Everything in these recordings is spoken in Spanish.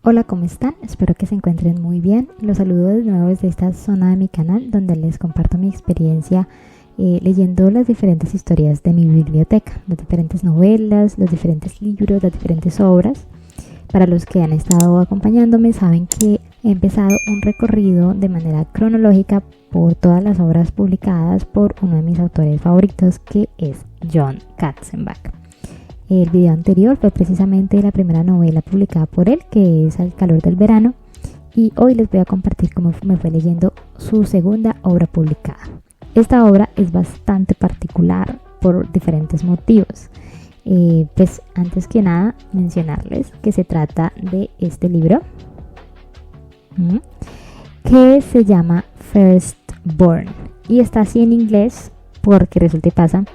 Hola, ¿cómo están? Espero que se encuentren muy bien. Los saludo de nuevo desde esta zona de mi canal donde les comparto mi experiencia leyendo las diferentes historias de mi biblioteca, las diferentes novelas, los diferentes libros, las diferentes obras. Para los que han estado acompañándome saben que he empezado un recorrido de manera cronológica por todas las obras publicadas por uno de mis autores favoritos, que es John Katzenbach. El video anterior fue precisamente la primera novela publicada por él, que es Al calor del verano, y hoy les voy a compartir cómo me fue leyendo su segunda obra publicada. Esta obra es bastante particular por diferentes motivos. Pues antes que nada mencionarles que se trata de este libro que se llama Firstborn, y está así en inglés porque resulta y pasa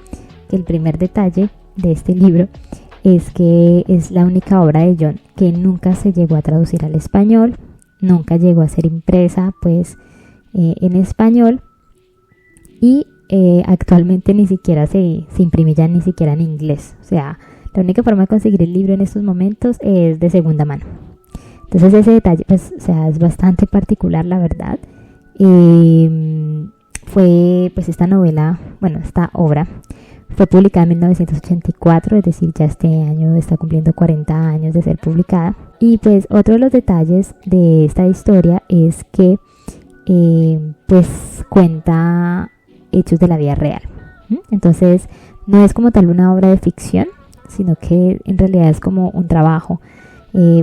que el primer detalle de este libro es que es la única obra de John que nunca se llegó a traducir al español, nunca llegó a ser impresa pues en español, y actualmente ni siquiera se imprime ya ni siquiera en inglés. O sea, la única forma de conseguir el libro en estos momentos es de segunda mano. Entonces ese detalle pues, o sea, es bastante particular, la verdad. Fue pues esta obra fue publicada en 1984, es decir, ya este año está cumpliendo 40 años de ser publicada. Y pues otro de los detalles de esta historia es que pues cuenta hechos de la vida real. Entonces no es como tal una obra de ficción, sino que en realidad es como un trabajo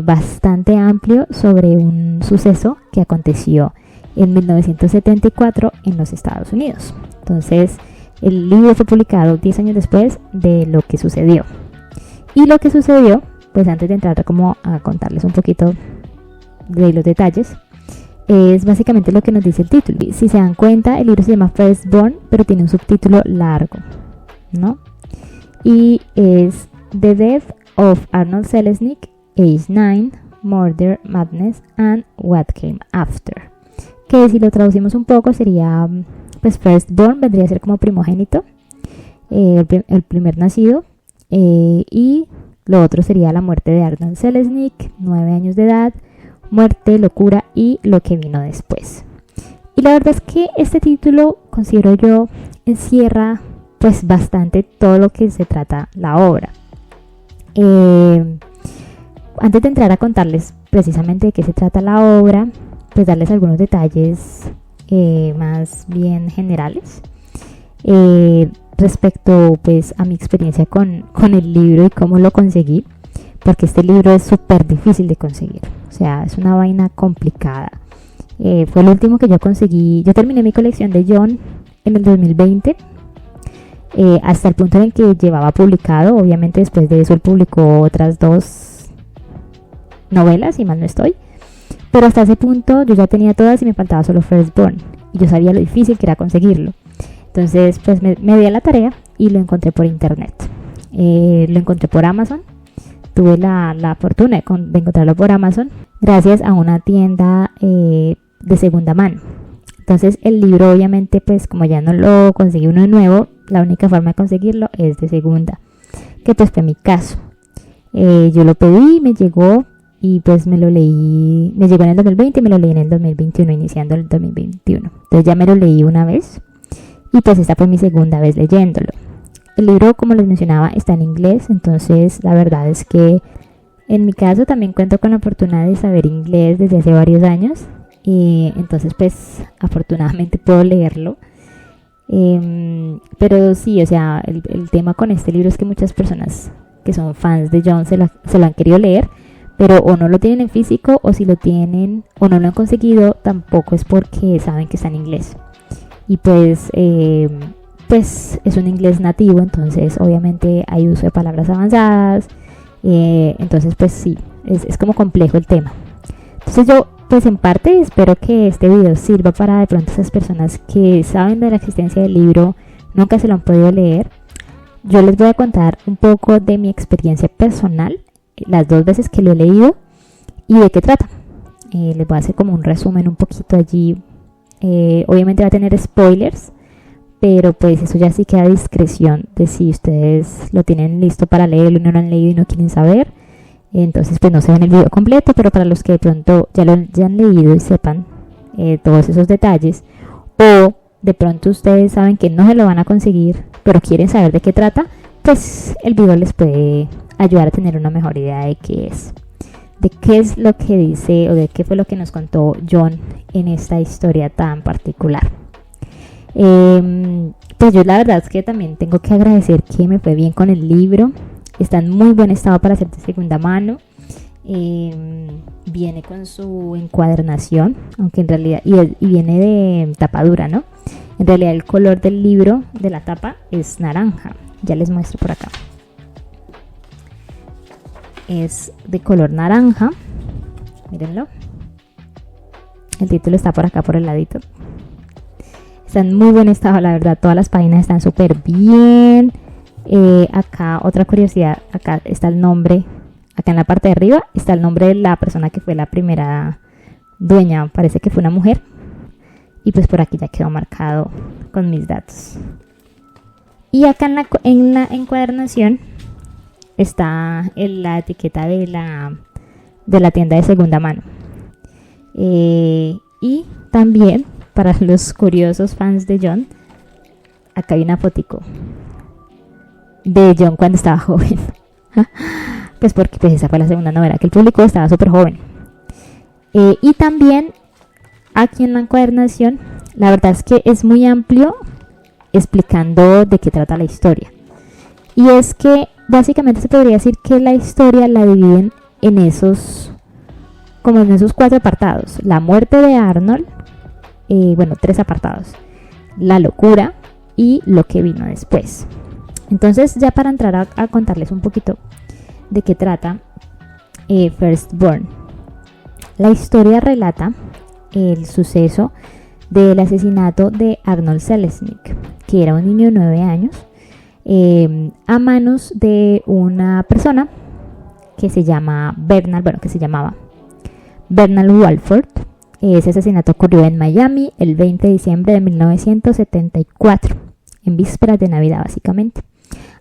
bastante amplio sobre un suceso que aconteció en 1974 en los Estados Unidos. Entonces el libro fue publicado 10 años después de lo que sucedió. Y lo que sucedió, pues antes de entrar como a contarles un poquito de los detalles, es básicamente lo que nos dice el título. Si se dan cuenta, el libro se llama Firstborn, pero tiene un subtítulo largo, ¿no? Y es The Death of Arnold Selznick, Age 9, Murder, Madness and What Came After. Que si lo traducimos un poco sería, pues Firstborn vendría a ser como primogénito, el primer nacido, y lo otro sería la muerte de Arnold Selznick, 9 años de edad, muerte, locura y lo que vino después. Y la verdad es que este título, considero yo, encierra pues bastante todo lo que se trata la obra. Antes de entrar a contarles precisamente de qué se trata la obra, pues darles algunos detalles más bien generales respecto pues a mi experiencia con el libro y cómo lo conseguí, porque este libro es súper difícil de conseguir. O sea, es una vaina complicada. Fue el último que yo conseguí. Yo terminé mi colección de John en el 2020, hasta el punto en el que llevaba publicado. Obviamente después de eso él publicó otras 2 novelas, si mal no estoy. Pero hasta ese punto yo ya tenía todas y me faltaba solo Firstborn. Y yo sabía lo difícil que era conseguirlo. Entonces pues me di a la tarea y lo encontré por internet. Lo encontré por Amazon. Tuve la fortuna de encontrarlo por Amazon gracias a una tienda de segunda mano. Entonces el libro, obviamente, pues como ya no lo conseguí uno nuevo, la única forma de conseguirlo es de segunda, que pues fue mi caso. Yo lo pedí, me llegó y pues me lo leí. Me llegó en el 2020 y me lo leí en el 2021, iniciando el 2021. Entonces ya me lo leí una vez y pues esta fue mi segunda vez leyéndolo. El libro, como les mencionaba, está en inglés, entonces la verdad es que en mi caso también cuento con la fortuna de saber inglés desde hace varios años, y entonces pues afortunadamente puedo leerlo. Pero sí, o sea, el tema con este libro es que muchas personas que son fans de John se lo han querido leer, pero o no lo tienen en físico, o si lo tienen o no lo han conseguido, tampoco es porque saben que está en inglés. Y pues es un inglés nativo, entonces obviamente hay uso de palabras avanzadas, entonces pues sí, es como complejo el tema. Entonces yo pues en parte espero que este video sirva para de pronto esas personas que saben de la existencia del libro, nunca se lo han podido leer. Yo les voy a contar un poco de mi experiencia personal, las 2 veces que lo he leído y de qué trata. Les voy a hacer como un resumen un poquito allí. Obviamente va a tener spoilers, pero pues eso ya sí queda a discreción de si ustedes lo tienen listo para leerlo y no lo han leído y no quieren saber. Entonces pues no se ve en el video completo, pero para los que de pronto ya han leído y sepan todos esos detalles, o de pronto ustedes saben que no se lo van a conseguir, pero quieren saber de qué trata, pues el video les puede ayudar a tener una mejor idea de qué es lo que dice o de qué fue lo que nos contó John en esta historia tan particular. Pues yo la verdad es que también tengo que agradecer que me fue bien con el libro. Está en muy buen estado para ser de segunda mano. Viene con su encuadernación, aunque en realidad y viene de tapa dura, ¿no? En realidad el color del libro, de la tapa, es naranja. Ya les muestro por acá. Es de color naranja. Mírenlo. El título está por acá por el ladito. Está en muy buen estado, la verdad. Todas las páginas están súper bien. Acá otra curiosidad. Acá está el nombre. Acá en la parte de arriba está el nombre de la persona que fue la primera dueña. Parece que fue una mujer. Y pues por aquí ya quedó marcado con mis datos. Y acá en la encuadernación está la etiqueta de la tienda de segunda mano. Y también, para los curiosos fans de John, acá hay una fotico de John cuando estaba joven. Pues porque pues esa fue la segunda novela que él publicó, estaba súper joven. Y también aquí en la encuadernación, la verdad es que es muy amplio explicando de qué trata la historia. Y es que básicamente se podría decir que la historia la dividen en esos 4 apartados. La muerte de Arnold, 3 apartados. La locura y lo que vino después. Entonces, ya para entrar a contarles un poquito de qué trata Firstborn. La historia relata el suceso del asesinato de Arnold Selznick, que era un niño de 9 años, a manos de una persona que se llamaba Bernard Walford. Ese asesinato ocurrió en Miami el 20 de diciembre de 1974, en vísperas de Navidad básicamente.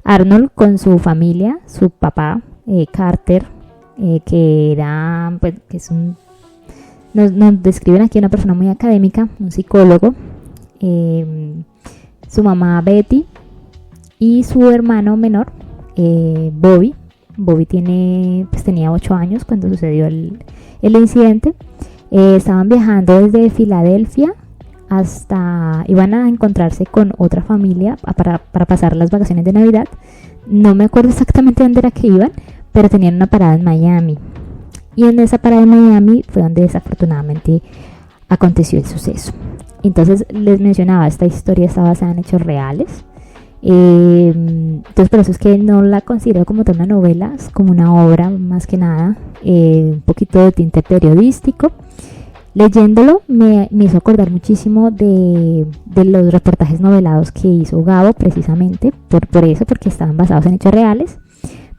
Arnold con su familia, su papá Carter, que era, pues, que es nos describen aquí una persona muy académica, un psicólogo, su mamá Betty y su hermano menor, Bobby. Bobby tenía 8 años cuando sucedió el incidente. Estaban viajando desde Filadelfia iban a encontrarse con otra familia para pasar las vacaciones de Navidad. No me acuerdo exactamente dónde era que iban, pero tenían una parada en Miami. Y en esa parada en Miami fue donde desafortunadamente aconteció el suceso. Entonces les mencionaba, esta historia está basada en hechos reales. Entonces por eso es que no la considero como una novela, es como una obra más que nada, un poquito de tinte periodístico. Leyéndolo me hizo acordar muchísimo de los reportajes novelados que hizo Gabo, precisamente por eso, porque estaban basados en hechos reales,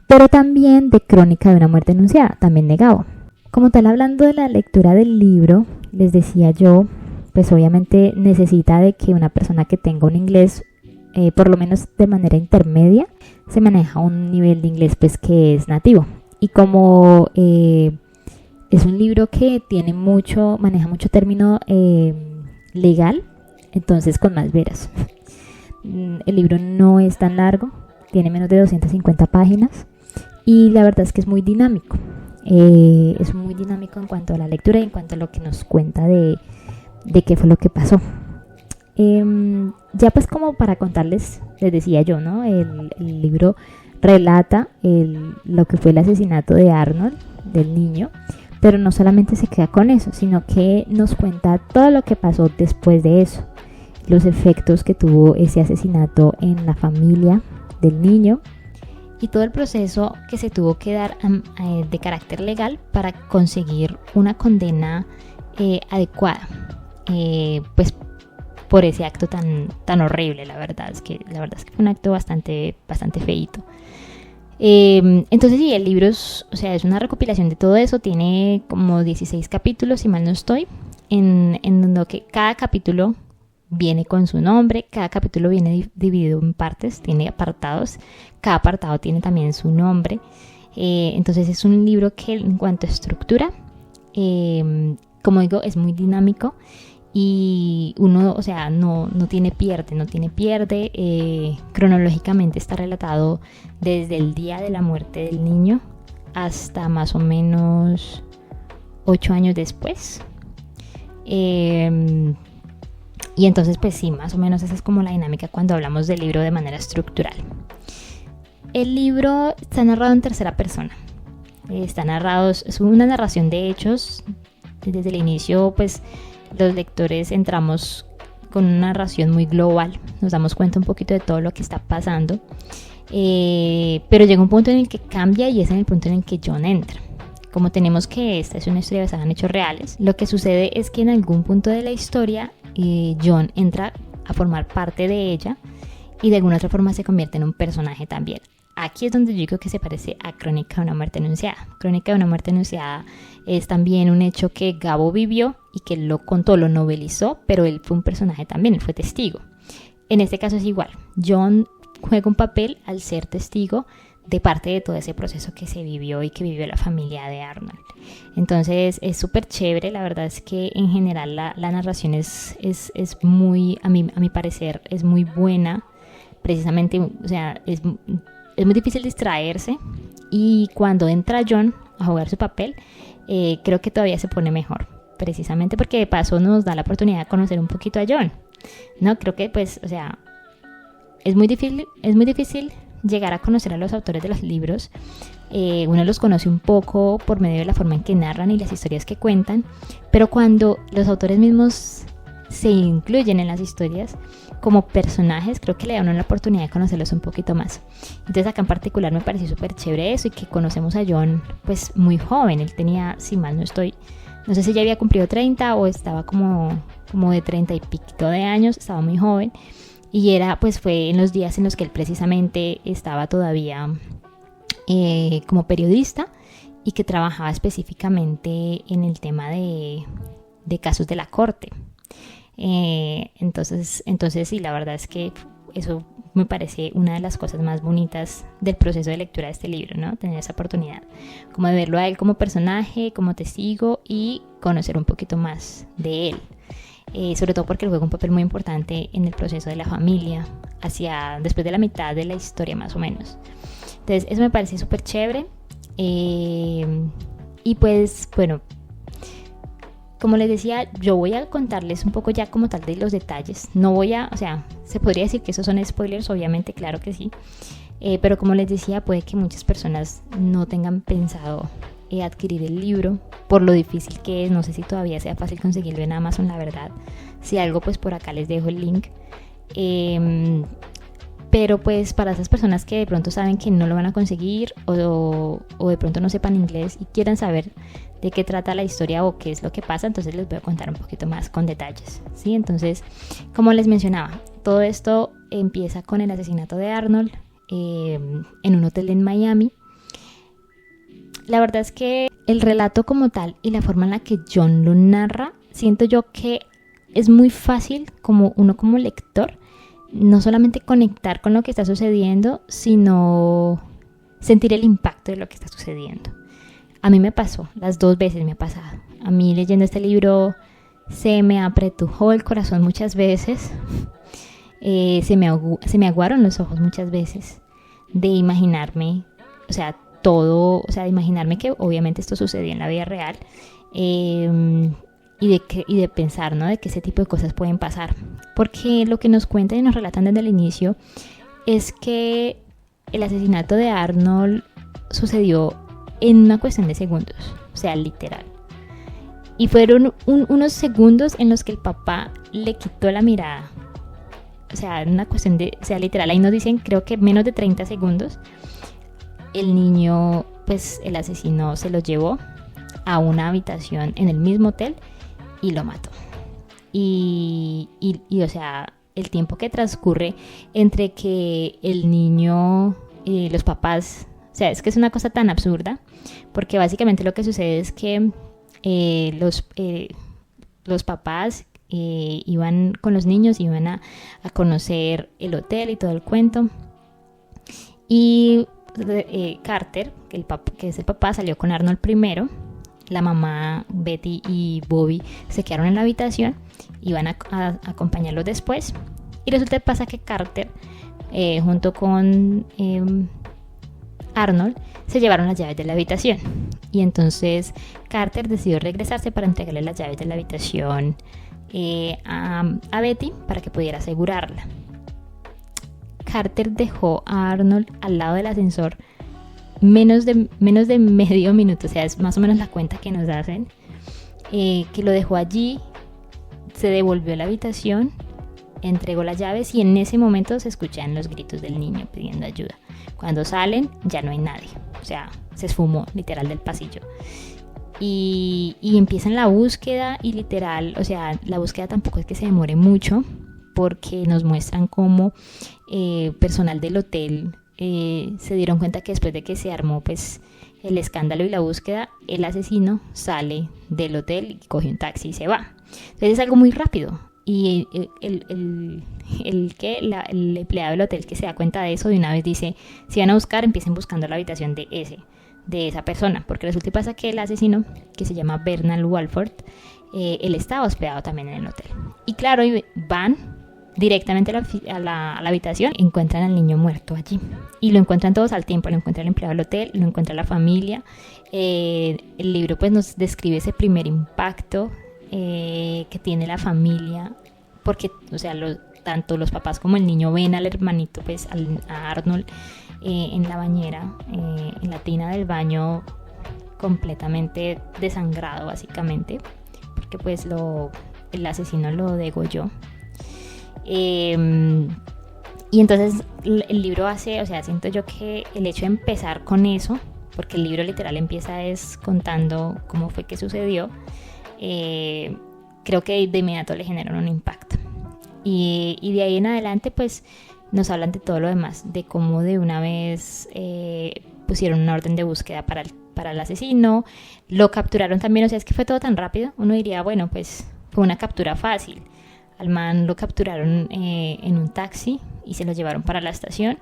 pero también de Crónica de una muerte anunciada, también de Gabo. Como tal, hablando de la lectura del libro, les decía yo, pues obviamente necesita de que una persona que tenga un inglés, por lo menos de manera intermedia, se maneja un nivel de inglés pues que es nativo. Y como es un libro que maneja mucho término legal, entonces con más veras. El libro no es tan largo, tiene menos de 250 páginas y la verdad es que es muy dinámico. Es muy dinámico en cuanto a la lectura y en cuanto a lo que nos cuenta de qué fue lo que pasó. Ya pues como para contarles, les decía yo, ¿no? El libro relata lo que fue el asesinato de Arnold, del niño, pero no solamente se queda con eso, sino que nos cuenta todo lo que pasó después de eso, los efectos que tuvo ese asesinato en la familia del niño y todo el proceso que se tuvo que dar de carácter legal para conseguir una condena adecuada, pues por ese acto tan horrible. La verdad es que fue un acto bastante feíto. Entonces sí, el libro es una recopilación de todo eso. Tiene como 16 capítulos, si mal no estoy, en donde cada capítulo viene con su nombre. Cada capítulo viene dividido en partes, tiene apartados. Cada apartado tiene también su nombre. Entonces es un libro que en cuanto a estructura, como digo, es muy dinámico y uno, o sea, no tiene pierde. Cronológicamente está relatado desde el día de la muerte del niño hasta más o menos 8 años después. Y entonces pues sí, más o menos esa es como la dinámica cuando hablamos del libro de manera estructural. El libro está narrado en tercera persona. Está narrado, es una narración de hechos. Desde el inicio pues los lectores entramos con una narración muy global. Nos damos cuenta un poquito de todo lo que está pasando. Pero llega un punto en el que cambia y es en el punto en el que John entra. Como tenemos que esta es una historia basada en hechos reales, lo que sucede es que en algún punto de la historia John entra a formar parte de ella y de alguna otra forma se convierte en un personaje también. Aquí es donde yo creo que se parece a Crónica de una muerte anunciada. Crónica de una muerte anunciada es también un hecho que Gabo vivió y que lo contó, lo novelizó, pero él fue un personaje también, él fue testigo. En este caso es igual. John juega un papel al ser testigo de parte de todo ese proceso que se vivió y que vivió la familia de Arnold. Entonces es súper chévere, la verdad es que en general la narración es muy, a mi parecer, es muy buena. Precisamente, o sea, es muy difícil distraerse y cuando entra John a jugar su papel, creo que todavía se pone mejor, precisamente porque de paso nos da la oportunidad de conocer un poquito a John, ¿no? Creo que pues, o sea, es muy difícil llegar a conocer a los autores de los libros. Uno los conoce un poco por medio de la forma en que narran y las historias que cuentan, pero cuando los autores mismos se incluyen en las historias como personajes, creo que le da a uno la oportunidad de conocerlos un poquito más. Entonces acá en particular me pareció súper chévere eso y que conocemos a John pues muy joven. Él tenía, si mal no estoy, no sé si ya había cumplido 30 o estaba como de 30 y pico de años, estaba muy joven. Y fue en los días en los que él precisamente estaba todavía como periodista y que trabajaba específicamente en el tema de casos de la corte. Entonces sí, la verdad es que eso me parece una de las cosas más bonitas del proceso de lectura de este libro, ¿no? Tener esa oportunidad como de verlo a él como personaje, como testigo y conocer un poquito más de él. Sobre todo porque él juega un papel muy importante en el proceso de la familia, después de la mitad de la historia más o menos. Entonces eso me parece súper chévere. Y pues bueno, como les decía, yo voy a contarles un poco ya como tal de los detalles. No voy a, o sea, se podría decir que esos son spoilers, obviamente, claro que sí. Pero como les decía, puede que muchas personas no tengan pensado adquirir el libro por lo difícil que es. No sé si todavía sea fácil conseguirlo en Amazon, la verdad. Si algo, pues por acá les dejo el link. Pero pues para esas personas que de pronto saben que no lo van a conseguir o de pronto no sepan inglés y quieran saber de qué trata la historia o qué es lo que pasa, entonces les voy a contar un poquito más con detalles, ¿sí? Entonces, como les mencionaba, todo esto empieza con el asesinato de Arnold en un hotel en Miami. La verdad es que el relato como tal y la forma en la que John lo narra, siento yo que es muy fácil como uno como lector no solamente conectar con lo que está sucediendo, sino sentir el impacto de lo que está sucediendo. A mí me pasó, las 2 veces me ha pasado. A mí leyendo este libro se me apretujó el corazón muchas veces, se me aguaron los ojos muchas veces de imaginarme, o sea, todo, o sea, de imaginarme que obviamente esto sucedió en la vida real. Y de pensar, ¿no? De que ese tipo de cosas pueden pasar. Porque lo que nos cuentan y nos relatan desde el inicio es que el asesinato de Arnold sucedió en una cuestión de segundos, o sea, literal. Y fueron unos segundos en los que el papá le quitó la mirada. O sea, una cuestión de, o sea, literal, ahí nos dicen, creo que menos de 30 segundos, el niño, pues el asesino se lo llevó a una habitación en el mismo hotel y lo mató. Y o sea, el tiempo que transcurre entre que el niño y los papás, o sea, es que es una cosa tan absurda, porque básicamente lo que sucede es que los papás iban con los niños, iban a conocer el hotel y todo el cuento, y Carter, que es el papá, salió con Arnold primero. La mamá, Betty y Bobby se quedaron en la habitación y van a acompañarlos después. Y resulta que pasa que Carter, junto con Arnold, se llevaron las llaves de la habitación. Y entonces Carter decidió regresarse para entregarle las llaves de la habitación a Betty para que pudiera asegurarla. Carter dejó a Arnold al lado del ascensor menos de medio minuto, o sea, es más o menos la cuenta que nos hacen, que lo dejó allí, se devolvió a la habitación, entregó las llaves y en ese momento se escuchan los gritos del niño pidiendo ayuda. Cuando salen ya no hay nadie, o sea, se esfumó literal del pasillo. Y empiezan la búsqueda y literal, o sea, la búsqueda tampoco es que se demore mucho porque nos muestran cómo personal del hotel se dieron cuenta que después de que se armó pues el escándalo y la búsqueda, el asesino sale del hotel y coge un taxi y se va. Entonces es algo muy rápido y el empleado del hotel que se da cuenta de eso de una vez dice, si van a buscar, empiecen buscando la habitación de esa persona, porque resulta y pasa que el asesino, que se llama Bernard Walford, él estaba hospedado también en el hotel. Y claro, van directamente a la habitación, encuentran al niño muerto allí. Y lo encuentran todos al tiempo, lo encuentra el empleado del hotel, lo encuentra la familia. El libro pues nos describe ese primer impacto que tiene la familia, porque, o sea, tanto los papás como el niño ven al hermanito, pues a Arnold en la bañera, en la tina del baño, completamente desangrado básicamente, porque pues el asesino lo degolló. Y entonces el libro hace, o sea, siento yo que el hecho de empezar con eso, porque el libro literal empieza contando cómo fue que sucedió, creo que de inmediato le generan un impacto. Y de ahí en adelante pues nos hablan de todo lo demás, de cómo de una vez pusieron una orden de búsqueda para el asesino, lo capturaron también, o sea, es que fue todo tan rápido, uno diría, bueno, pues fue una captura fácil. Al man lo capturaron en un taxi y se lo llevaron para la estación,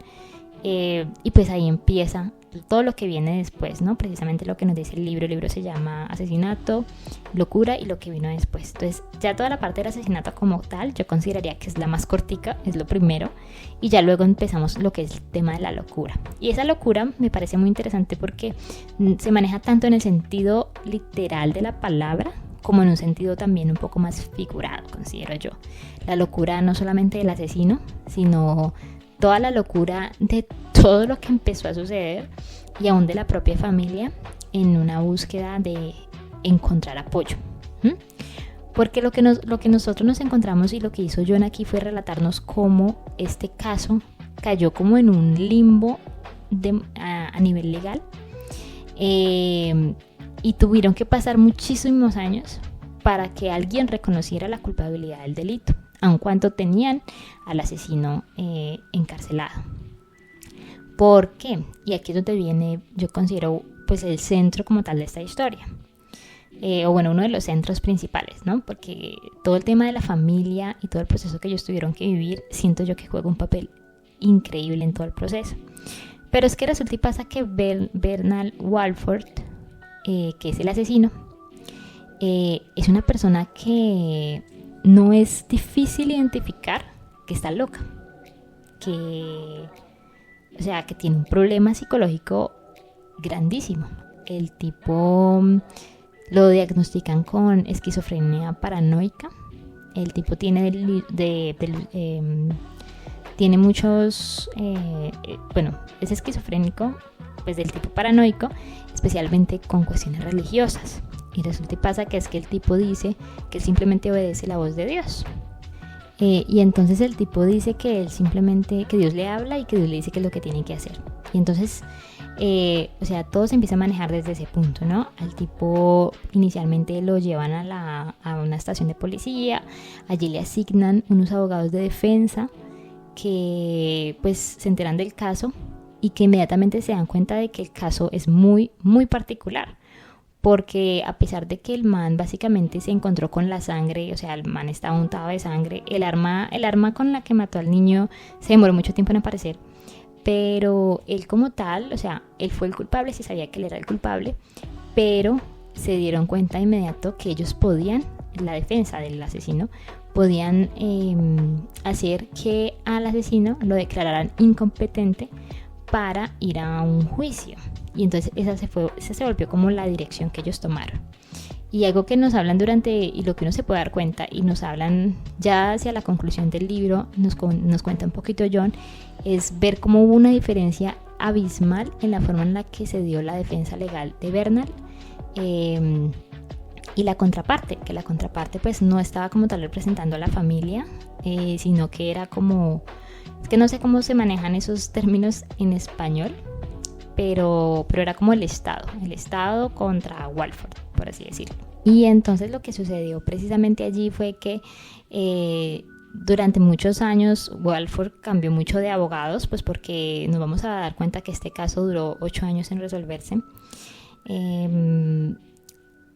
y pues ahí empieza todo lo que viene después, ¿no? Precisamente lo que nos dice el libro se llama Asesinato, Locura y lo que vino después. Entonces ya toda la parte del asesinato como tal yo consideraría que es la más cortica, es lo primero, y ya luego empezamos lo que es el tema de la locura. Y esa locura me parece muy interesante porque se maneja tanto en el sentido literal de la palabra como en un sentido también un poco más figurado, considero yo. La locura no solamente del asesino, sino toda la locura de todo lo que empezó a suceder y aún de la propia familia en una búsqueda de encontrar apoyo. Porque lo que nosotros nos encontramos y lo que hizo John aquí fue relatarnos cómo este caso cayó como en un limbo a nivel legal, y tuvieron que pasar muchísimos años para que alguien reconociera la culpabilidad del delito, aun cuando tenían al asesino encarcelado. ¿Por qué? Y aquí es donde viene, yo considero, pues el centro como tal de esta historia. O bueno, uno de los centros principales, ¿no? Porque todo el tema de la familia y todo el proceso que ellos tuvieron que vivir, siento yo que juega un papel increíble en todo el proceso. Pero es que resulta y pasa que Bernard Walford, que es el asesino, es una persona que no es difícil identificar que está loca, o sea, que tiene un problema psicológico grandísimo. El tipo lo diagnostican con esquizofrenia paranoica. El tipo tiene tiene muchos, bueno, es esquizofrénico, pues del tipo paranoico, especialmente con cuestiones religiosas. Y resulta y pasa que es que el tipo dice que él simplemente obedece la voz de Dios. Y entonces el tipo dice que él simplemente, que Dios le habla y que Dios le dice qué es lo que tiene que hacer. Y entonces, o sea, todo se empieza a manejar desde ese punto, ¿no? Al tipo inicialmente lo llevan a una estación de policía, allí le asignan unos abogados de defensa que pues se enteran del caso y que inmediatamente se dan cuenta de que el caso es muy, muy particular. Porque a pesar de que el man básicamente se encontró con la sangre, o sea, el man estaba untado de sangre, el arma con la que mató al niño se demoró mucho tiempo en aparecer, pero él como tal, o sea, él fue el culpable, se sabía que él era el culpable, pero se dieron cuenta de inmediato que ellos podían, la defensa del asesino, podían hacer que al asesino lo declararan incompetente para ir a un juicio. Y entonces esa se volvió como la dirección que ellos tomaron. Y algo que nos hablan y lo que uno se puede dar cuenta, y nos hablan ya hacia la conclusión del libro, nos cuenta un poquito John, es ver cómo hubo una diferencia abismal en la forma en la que se dio la defensa legal de Bernal y la contraparte, que la contraparte pues no estaba como tal representando a la familia, sino que era como, es que no sé cómo se manejan esos términos en español, pero era como el Estado contra Walford, por así decirlo. Y entonces lo que sucedió precisamente allí fue que durante muchos años Walford cambió mucho de abogados, pues porque nos vamos a dar cuenta que este caso duró 8 años en resolverse.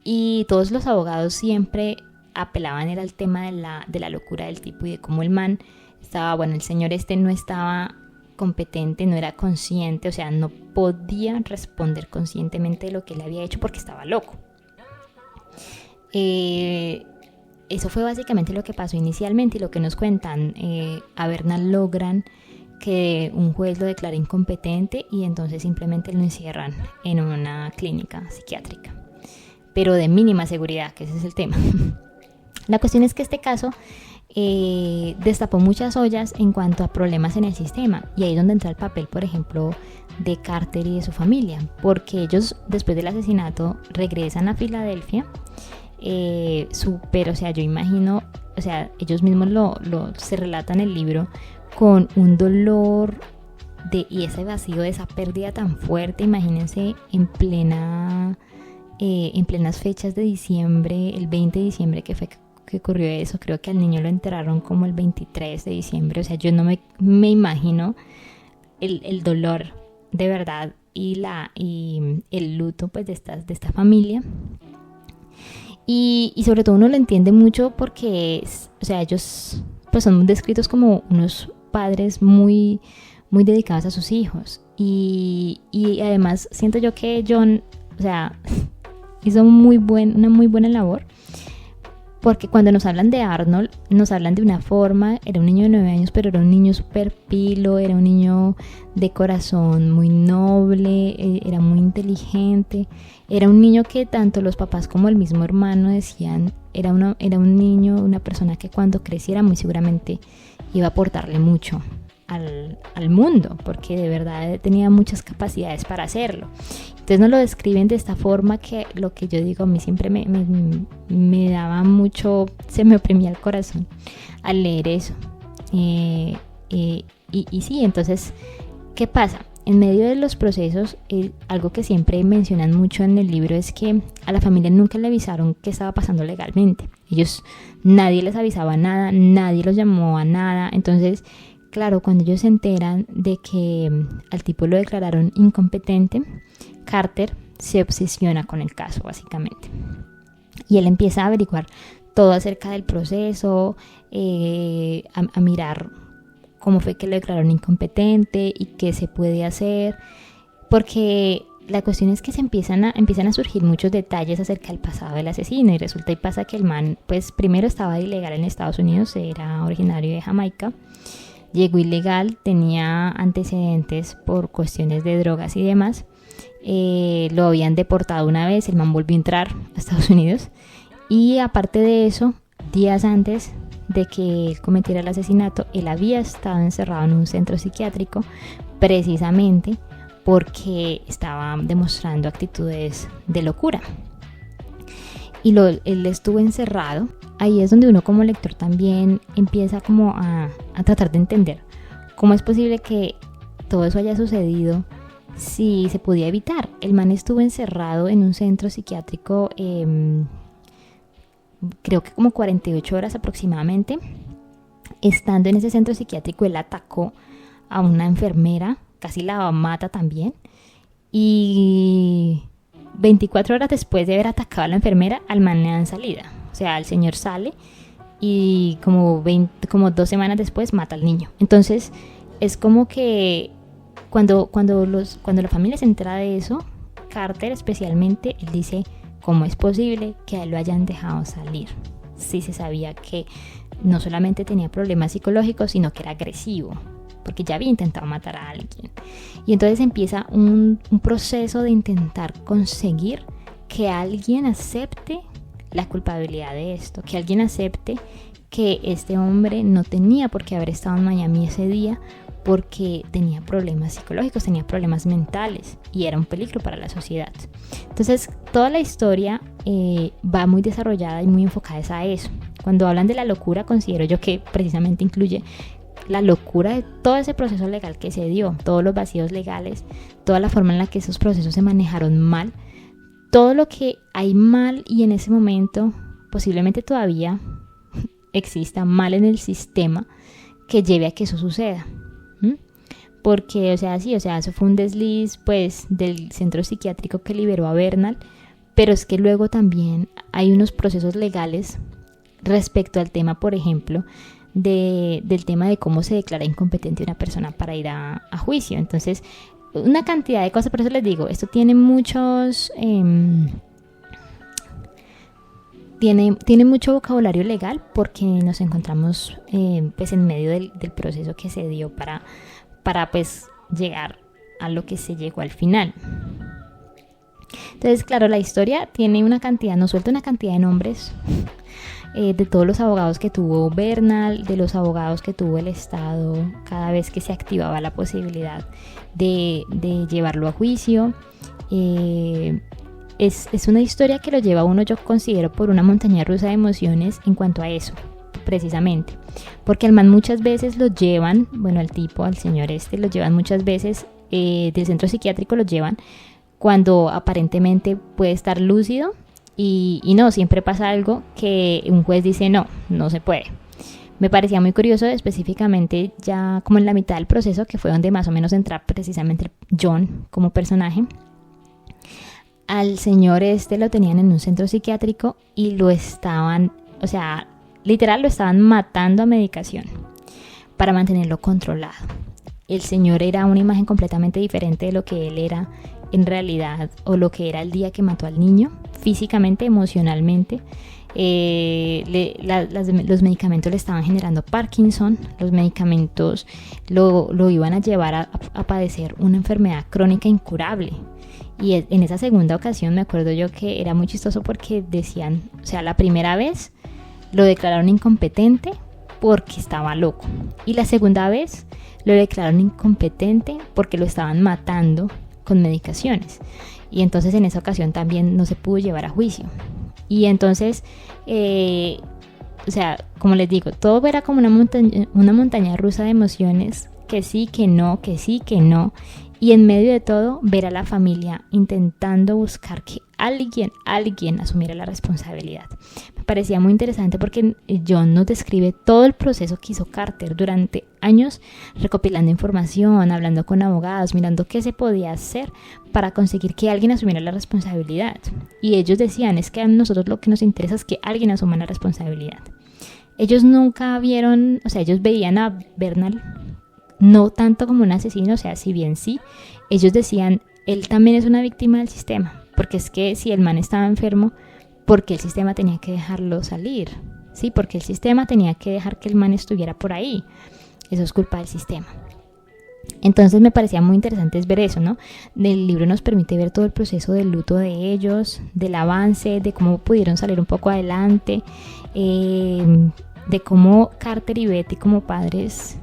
Y todos los abogados siempre apelaban era al tema de la locura del tipo y de cómo el man estaba, bueno, el señor no estaba competente, no era consciente, o sea, no podía responder conscientemente de lo que él había hecho porque estaba loco. Eso fue básicamente lo que pasó inicialmente y lo que nos cuentan. A Bernal logran que un juez lo declare incompetente y entonces simplemente lo encierran en una clínica psiquiátrica, pero de mínima seguridad, que ese es el tema. La cuestión es que este caso destapó muchas ollas en cuanto a problemas en el sistema, y ahí es donde entra el papel, por ejemplo, de Carter y de su familia, porque ellos después del asesinato regresan a Filadelfia, o sea, yo imagino, o sea, ellos mismos se relatan en el libro con un dolor y ese vacío, de esa pérdida tan fuerte. Imagínense en plenas fechas de diciembre, el 20 de diciembre que ocurrió eso. Creo que al niño lo enterraron como el 23 de diciembre, o sea, yo no me imagino el dolor de verdad y el luto pues de esta familia. Y sobre todo uno lo entiende mucho porque, o sea, ellos pues son descritos como unos padres muy, muy dedicados a sus hijos. Y además siento yo que John, o sea, hizo una muy buena labor, porque cuando nos hablan de Arnold, nos hablan de una forma, era un niño de 9 años, pero era un niño súper pilo, era un niño de corazón muy noble, era muy inteligente, era un niño que tanto los papás como el mismo hermano decían, era un niño, una persona que cuando creciera muy seguramente iba a aportarle mucho al mundo, porque de verdad tenía muchas capacidades para hacerlo. Entonces nos lo describen de esta forma que lo que yo digo a mí siempre me daba mucho, se me oprimía el corazón al leer eso. Y sí, entonces, ¿qué pasa? En medio de los procesos, algo que siempre mencionan mucho en el libro es que a la familia nunca le avisaron qué estaba pasando legalmente. Nadie les avisaba nada, nadie los llamó a nada. Entonces, claro, cuando ellos se enteran de que al tipo lo declararon incompetente, Carter se obsesiona con el caso, básicamente. Y él empieza a averiguar todo acerca del proceso, a mirar cómo fue que lo declararon incompetente y qué se puede hacer. Porque la cuestión es que empiezan a surgir muchos detalles acerca del pasado del asesino. Y resulta y pasa que el man, pues primero estaba ilegal en Estados Unidos, era originario de Jamaica. Llegó ilegal, tenía antecedentes por cuestiones de drogas y demás. Lo habían deportado una vez, el man volvió a entrar a Estados Unidos. Y aparte de eso, días antes de que él cometiera el asesinato, él había estado encerrado en un centro psiquiátrico precisamente porque estaba demostrando actitudes de locura. Y él estuvo encerrado. Ahí es donde uno como lector también empieza como a tratar de entender cómo es posible que todo eso haya sucedido si se podía evitar. El man estuvo encerrado en un centro psiquiátrico, creo que como 48 horas aproximadamente. Estando en ese centro psiquiátrico, él atacó a una enfermera, casi la mata también. Y 24 horas después de haber atacado a la enfermera, al man le dan salida. O sea, el señor sale y como 2 semanas después mata al niño. Entonces es como que cuando la familia se entera de eso, Carter especialmente, él dice, ¿cómo es posible que a él lo hayan dejado salir? Sí se sabía que no solamente tenía problemas psicológicos, sino que era agresivo, porque ya había intentado matar a alguien. Y entonces empieza un proceso de intentar conseguir que alguien acepte la culpabilidad de esto, que alguien acepte que este hombre no tenía por qué haber estado en Miami ese día, porque tenía problemas psicológicos, tenía problemas mentales y era un peligro para la sociedad. Entonces toda la historia va muy desarrollada y muy enfocada a eso. Cuando hablan de la locura, considero yo que precisamente incluye la locura de todo ese proceso legal que se dio, todos los vacíos legales, toda la forma en la que esos procesos se manejaron mal, todo lo que hay mal y en ese momento posiblemente todavía exista mal en el sistema que lleve a que eso suceda. Porque, eso fue un desliz, pues, del centro psiquiátrico que liberó a Bernal, pero es que luego también hay unos procesos legales respecto al tema, por ejemplo, del tema de cómo se declara incompetente una persona para ir a juicio. Entonces, una cantidad de cosas, por eso les digo, esto tiene muchos... Tiene mucho vocabulario legal porque nos encontramos pues en medio del proceso que se dio para pues llegar a lo que se llegó al final. Entonces, claro, la historia tiene una cantidad, nos suelta una cantidad de nombres de todos los abogados que tuvo Bernal, de los abogados que tuvo el Estado cada vez que se activaba la posibilidad de llevarlo a juicio. Es una historia que lo lleva a uno, yo considero, por una montaña rusa de emociones en cuanto a eso, precisamente. Porque al man muchas veces lo llevan, al señor lo llevan muchas veces del centro psiquiátrico, lo llevan cuando aparentemente puede estar lúcido y no, siempre pasa algo que un juez dice no se puede. Me parecía muy curioso, específicamente ya como en la mitad del proceso, que fue donde más o menos entra precisamente John como personaje. Al señor lo tenían en un centro psiquiátrico y lo estaban, literal lo estaban matando a medicación para mantenerlo controlado. El señor era una imagen completamente diferente de lo que él era en realidad, o lo que era el día que mató al niño, físicamente, emocionalmente. Los medicamentos le estaban generando Parkinson, los medicamentos lo iban a llevar a padecer una enfermedad crónica incurable. Y en esa segunda ocasión me acuerdo yo que era muy chistoso porque decían, la primera vez lo declararon incompetente porque estaba loco, y la segunda vez lo declararon incompetente porque lo estaban matando con medicaciones, y entonces en esa ocasión también no se pudo llevar a juicio. Y entonces como les digo, todo era como una montaña rusa de emociones, que sí, que no, que sí, que no. Y en medio de todo, ver a la familia intentando buscar que alguien asumiera la responsabilidad. Me parecía muy interesante porque John nos describe todo el proceso que hizo Carter durante años, recopilando información, hablando con abogados, mirando qué se podía hacer para conseguir que alguien asumiera la responsabilidad. Y ellos decían, es que a nosotros lo que nos interesa es que alguien asuma la responsabilidad. Ellos nunca vieron, ellos veían a Bernal no tanto como un asesino, si bien sí, ellos decían, él también es una víctima del sistema, porque es que si el man estaba enfermo, porque el sistema tenía que dejarlo salir, sí, porque el sistema tenía que dejar que el man estuviera por ahí, eso es culpa del sistema. Entonces me parecía muy interesante ver eso, ¿no? El libro nos permite ver todo el proceso del luto de ellos, del avance, de cómo pudieron salir un poco adelante, de cómo Carter y Betty como padres...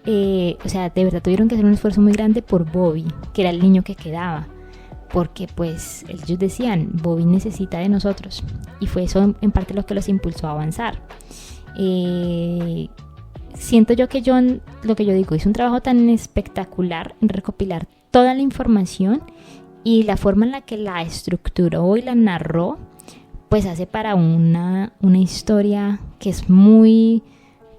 de verdad tuvieron que hacer un esfuerzo muy grande por Bobby, que era el niño que quedaba, porque pues ellos decían, Bobby necesita de nosotros, y fue eso en parte lo que los impulsó a avanzar. Siento yo que John, lo que yo digo, hizo un trabajo tan espectacular en recopilar toda la información, y la forma en la que la estructuró y la narró, pues hace para una historia que es muy,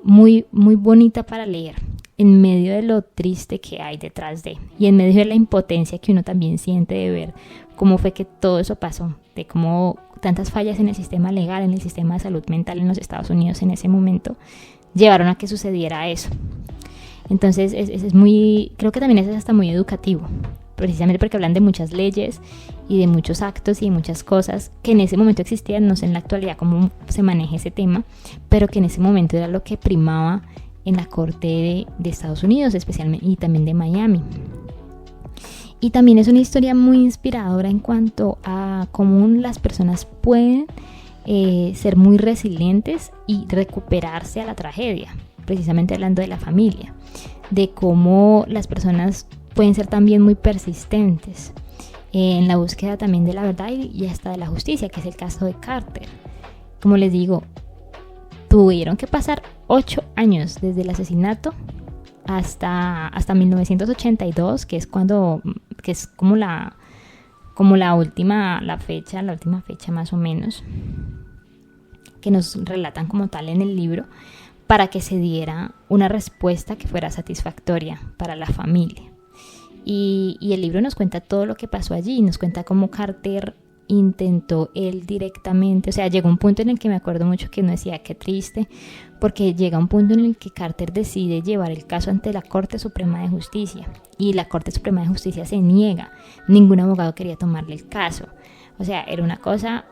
muy, muy bonita para leer, en medio de lo triste que hay detrás de, y en medio de la impotencia que uno también siente de ver cómo fue que todo eso pasó, de cómo tantas fallas en el sistema legal, en el sistema de salud mental en los Estados Unidos en ese momento, llevaron a que sucediera eso. Entonces es muy, creo que también es hasta muy educativo, precisamente porque hablan de muchas leyes y de muchos actos y de muchas cosas que en ese momento existían, no sé en la actualidad cómo se maneja ese tema, pero que en ese momento era lo que primaba en la corte de Estados Unidos especialmente, y también de Miami. Y también es una historia muy inspiradora en cuanto a cómo las personas pueden ser muy resilientes y recuperarse a la tragedia, precisamente hablando de la familia, de cómo las personas pueden ser también muy persistentes en la búsqueda también de la verdad y hasta de la justicia, que es el caso de Carter. Como les digo, tuvieron que pasar 8 años desde el asesinato hasta 1982, que es como la última fecha más o menos, que nos relatan como tal en el libro, para que se diera una respuesta que fuera satisfactoria para la familia. Y el libro nos cuenta todo lo que pasó allí, nos cuenta cómo Carter intentó él directamente, o sea, llegó un punto en el que me acuerdo mucho que uno decía qué triste, porque llega un punto en el que Carter decide llevar el caso ante la Corte Suprema de Justicia, y la Corte Suprema de Justicia se niega, ningún abogado quería tomarle el caso, o sea, era una cosa,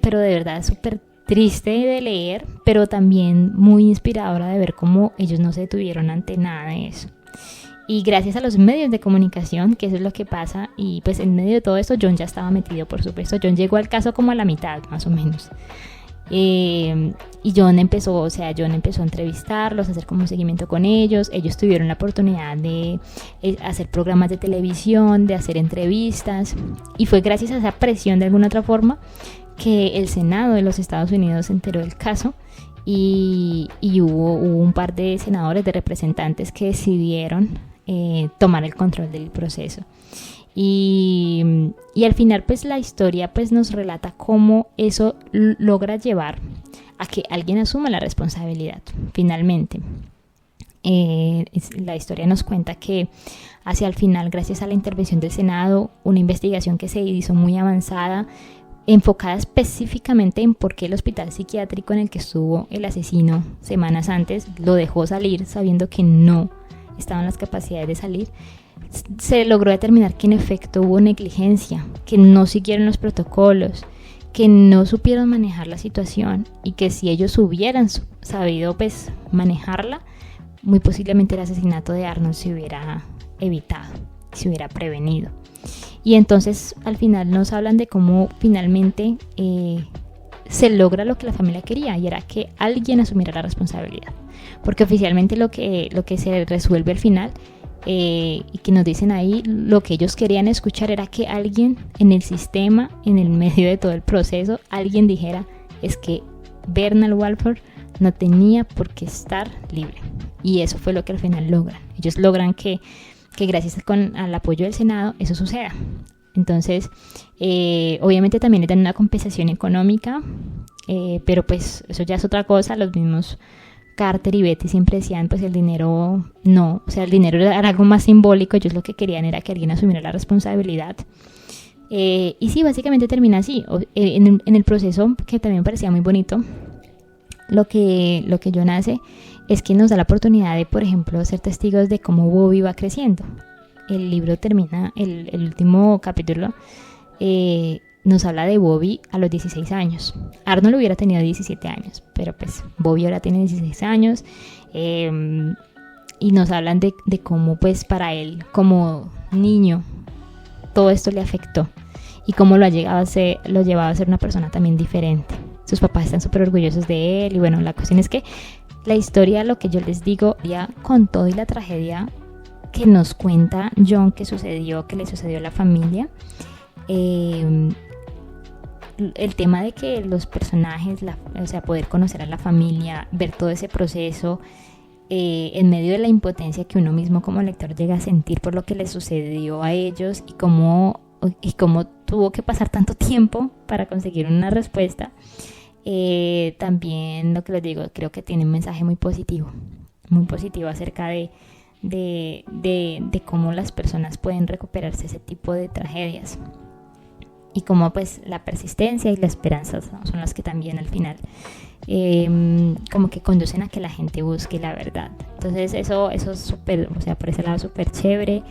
pero de verdad súper triste de leer, pero también muy inspiradora de ver cómo ellos no se detuvieron ante nada de eso. Y gracias a los medios de comunicación, que eso es lo que pasa, y pues en medio de todo esto John ya estaba metido, por supuesto. John llegó al caso como a la mitad, más o menos. Y John empezó a entrevistarlos, a hacer como un seguimiento con ellos. Ellos tuvieron la oportunidad de hacer programas de televisión, de hacer entrevistas. Y fue gracias a esa presión de alguna otra forma que el Senado de los Estados Unidos se enteró del caso. Y hubo un par de senadores, de representantes que decidieron tomar el control del proceso. Y al final pues la historia pues nos relata cómo eso logra llevar a que alguien asuma la responsabilidad finalmente. La historia nos cuenta que hacia el final, gracias a la intervención del Senado, una investigación que se hizo muy avanzada, enfocada específicamente en por qué el hospital psiquiátrico en el que estuvo el asesino semanas antes lo dejó salir sabiendo que no estaban las capacidades de salir, se logró determinar que en efecto hubo negligencia, que no siguieron los protocolos, que no supieron manejar la situación, y que si ellos hubieran sabido pues manejarla, muy posiblemente el asesinato de Arnold se hubiera evitado, se hubiera prevenido. Y entonces al final nos hablan de cómo finalmente se logra lo que la familia quería, y era que alguien asumiera la responsabilidad, porque oficialmente lo que se resuelve al final y que nos dicen ahí, lo que ellos querían escuchar era que alguien en el sistema, en el medio de todo el proceso, alguien dijera, es que Bernard Walford no tenía por qué estar libre. Y eso fue lo que al final logran. Ellos logran que gracias al apoyo del Senado eso suceda. Entonces, obviamente también le dan una compensación económica, pero pues eso ya es otra cosa. Los mismos Carter y Betty siempre decían, pues el dinero no, o sea, el dinero era algo más simbólico. Ellos lo que querían era que alguien asumiera la responsabilidad. Y sí, básicamente termina así. En el proceso, que también parecía muy bonito, lo que John hace es que nos da la oportunidad de, por ejemplo, ser testigos de cómo Bobby va creciendo. El libro termina, el último capítulo nos habla de Bobby a los 16 años. Arnold hubiera tenido 17 años, pero pues Bobby ahora tiene 16 años. Y nos hablan de cómo pues para él como niño todo esto le afectó y cómo lo llevaba a ser una persona también diferente. Sus papás están súper orgullosos de él, y bueno, la cuestión es que la historia, lo que yo les digo, ya con todo y la tragedia que nos cuenta John que le sucedió a la familia, el tema de que los personajes, o sea, poder conocer a la familia, ver todo ese proceso, en medio de la impotencia que uno mismo como lector llega a sentir por lo que les sucedió a ellos, y cómo tuvo que pasar tanto tiempo para conseguir una respuesta. También lo que les digo, creo que tiene un mensaje muy positivo acerca de cómo las personas pueden recuperarse ese tipo de tragedias. y como pues la persistencia y la esperanza son las que también al final como que conducen a que la gente busque la verdad. Entonces eso es súper, o sea, por ese lado súper chévere.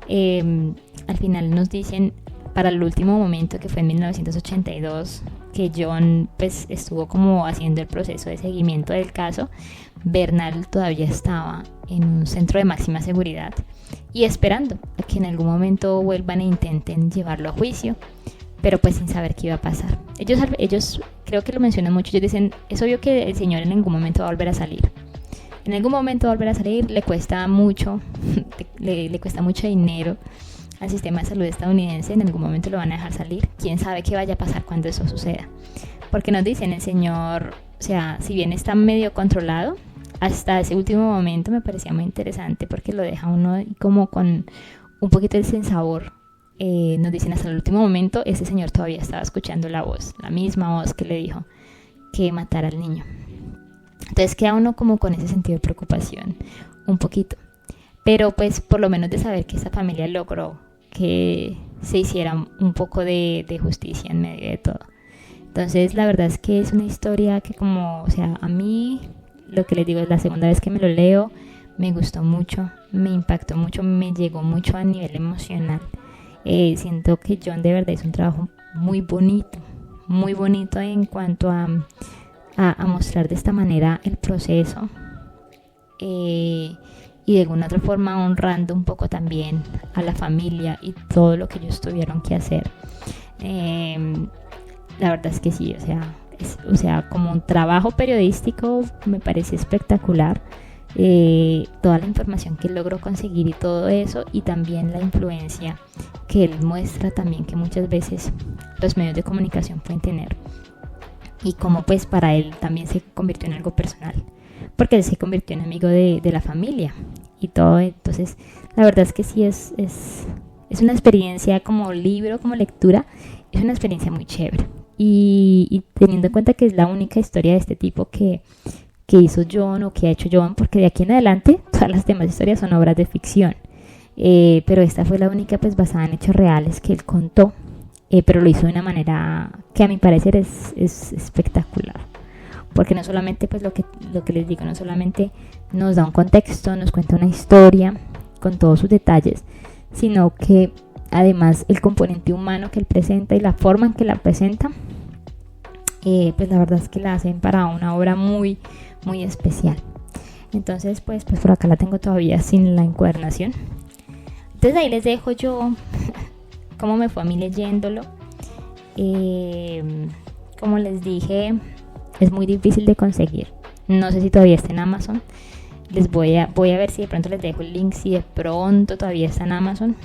Al final nos dicen para el último momento, que fue en 1982, que John pues estuvo como haciendo el proceso de seguimiento del caso. Bernal todavía estaba en un centro de máxima seguridad y esperando a que en algún momento vuelvan e intenten llevarlo a juicio, pero pues sin saber qué iba a pasar. Ellos creo que lo mencionan mucho. Ellos dicen, es obvio que el señor en algún momento va a volver a salir. En algún momento va a volver a salir, le cuesta mucho, le cuesta mucho dinero al sistema de salud estadounidense, en algún momento lo van a dejar salir. Quién sabe qué vaya a pasar cuando eso suceda. Porque nos dicen, el señor, o sea, si bien está medio controlado, hasta ese último momento me parecía muy interesante porque lo deja uno como con un poquito de sinsabor. Nos dicen hasta el último momento ese señor todavía estaba escuchando la voz, la misma voz que le dijo que matara al niño. Entonces queda uno como con ese sentido de preocupación un poquito, pero pues por lo menos de saber que esa familia logró que se hiciera un poco de justicia en medio de todo. Entonces la verdad es que es una historia que como, o sea, a mí lo que les digo es la segunda vez que me lo leo, me gustó mucho, me impactó mucho, me llegó mucho a nivel emocional. Siento que John de verdad hizo un trabajo muy bonito en cuanto a mostrar de esta manera el proceso y de alguna otra forma honrando un poco también a la familia y todo lo que ellos tuvieron que hacer. La verdad es que sí, o sea, como un trabajo periodístico me parece espectacular. Toda la información que él logró conseguir y todo eso, y también la influencia que él muestra también que muchas veces los medios de comunicación pueden tener, y cómo pues para él también se convirtió en algo personal porque él se convirtió en amigo de la familia y todo. Entonces la verdad es que sí es una experiencia como libro, como lectura, es una experiencia muy chévere, y teniendo en cuenta que es la única historia de este tipo que hizo John o que ha hecho John, porque de aquí en adelante todas las demás historias son obras de ficción, pero esta fue la única pues basada en hechos reales que él contó, pero lo hizo de una manera que a mi parecer es espectacular, porque no solamente pues lo que les digo, no solamente nos da un contexto, nos cuenta una historia con todos sus detalles, sino que además el componente humano que él presenta y la forma en que la presenta, pues la verdad es que la hacen para una obra muy especial. Entonces pues por acá la tengo todavía sin la encuadernación. Entonces ahí les dejo yo cómo me fue a mí leyéndolo. Como les dije, es muy difícil de conseguir. No sé si todavía está en Amazon. Voy a ver si de pronto les dejo el link, si de pronto todavía está en Amazon.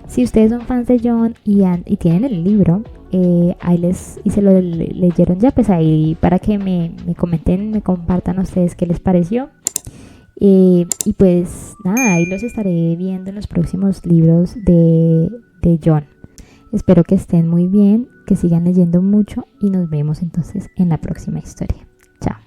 Si ustedes son fans de John y tienen el libro, y se lo leyeron ya, pues ahí para que me comenten, me compartan a ustedes qué les pareció. Y pues nada, ahí los estaré viendo en los próximos libros de John. Espero que estén muy bien, que sigan leyendo mucho, y nos vemos entonces en la próxima historia. Chao.